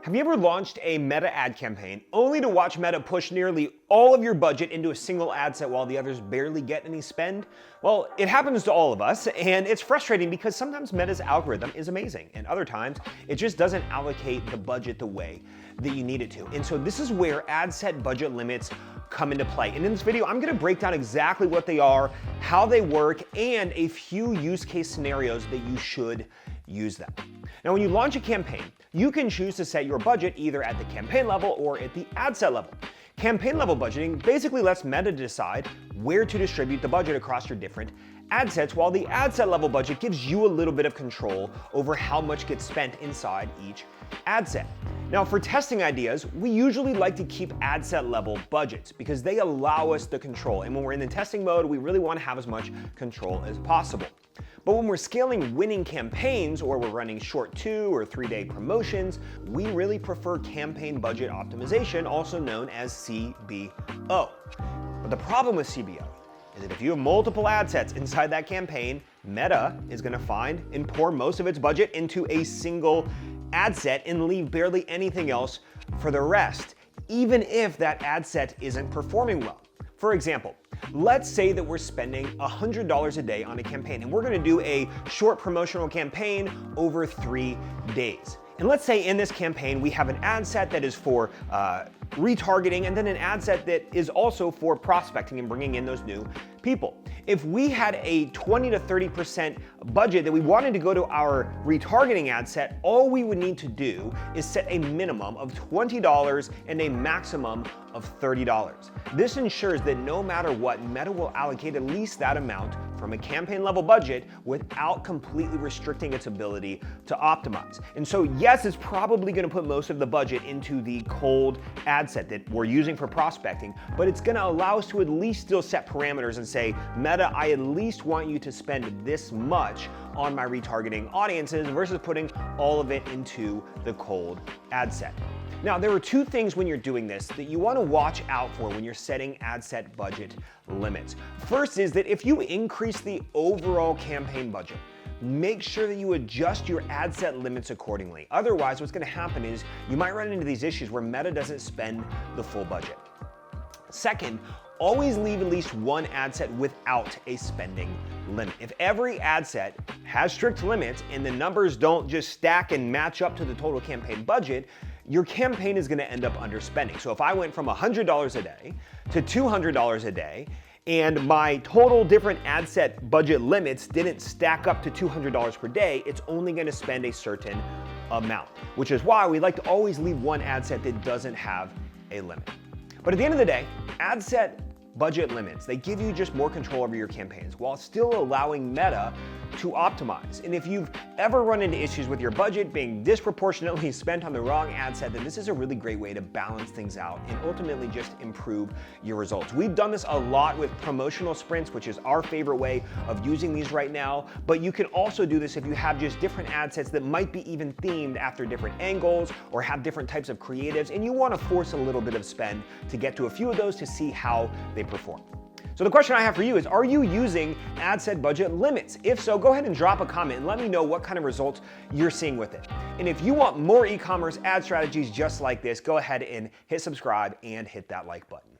Have you ever launched a Meta ad campaign only to watch Meta push nearly all of your budget into a single ad set while the others barely get any spend? Well, it happens to all of us, and it's frustrating because sometimes Meta's algorithm is amazing, and other times it just doesn't allocate the budget the way that you need it to. And so this is where ad set budget limits come into play. And in this video, I'm gonna break down exactly what they are, how they work, and a few use case scenarios that you should use them. Now, when you launch a campaign, you can choose to set your budget either at the campaign level or at the ad set level. Campaign level budgeting basically lets Meta decide where to distribute the budget across your different ad sets, while the ad set level budget gives you a little bit of control over how much gets spent inside each ad set. Now, for testing ideas, we usually like to keep ad set level budgets because they allow us the control. And when we're in the testing mode, we really want to have as much control as possible. But when we're scaling winning campaigns or we're running short 2 or 3 day promotions, we really prefer campaign budget optimization, also known as CBO. But the problem with CBO is that if you have multiple ad sets inside that campaign, Meta is going to find and pour most of its budget into a single ad set and leave barely anything else for the rest, even if that ad set isn't performing well. For example, let's say that we're spending $100 a day on a campaign and we're gonna do a short promotional campaign over 3 days. And let's say in this campaign we have an ad set that is for retargeting and then an ad set that is also for prospecting and bringing in those new people. If we had a 20 to 30% budget that we wanted to go to our retargeting ad set, all we would need to do is set a minimum of $20 and a maximum of $30. This ensures that no matter what, Meta will allocate at least that amount from a campaign level budget without completely restricting its ability to optimize. And so yes, it's probably gonna put most of the budget into the cold ad set that we're using for prospecting, but it's gonna allow us to at least still set parameters and say, Meta, I at least want you to spend this much on my retargeting audiences versus putting all of it into the cold ad set. Now, there are 2 things when you're doing this that you want to watch out for when you're setting ad set budget limits. First is that if you increase the overall campaign budget, make sure that you adjust your ad set limits accordingly. Otherwise, what's going to happen is you might run into these issues where Meta doesn't spend the full budget. Second, always leave at least one ad set without a spending limit. If every ad set has strict limits and the numbers don't just stack and match up to the total campaign budget, your campaign is going to end up underspending. So if I went from $100 a day to $200 a day and my total different ad set budget limits didn't stack up to $200 per day, it's only going to spend a certain amount, which is why we like to always leave one ad set that doesn't have a limit. But at the end of the day, ad set budget limits, they give you just more control over your campaigns while still allowing Meta to optimize. And if you've ever run into issues with your budget being disproportionately spent on the wrong ad set, then this is a really great way to balance things out and ultimately just improve your results. We've done this a lot with promotional sprints, which is our favorite way of using these right now, but you can also do this if you have just different ad sets that might be even themed after different angles or have different types of creatives, and you want to force a little bit of spend to get to a few of those to see how they perform. So the question I have for you is, are you using ad set budget limits? If so, go ahead and drop a comment and let me know what kind of results you're seeing with it. And if you want more e-commerce ad strategies just like this, go ahead and hit subscribe and hit that like button.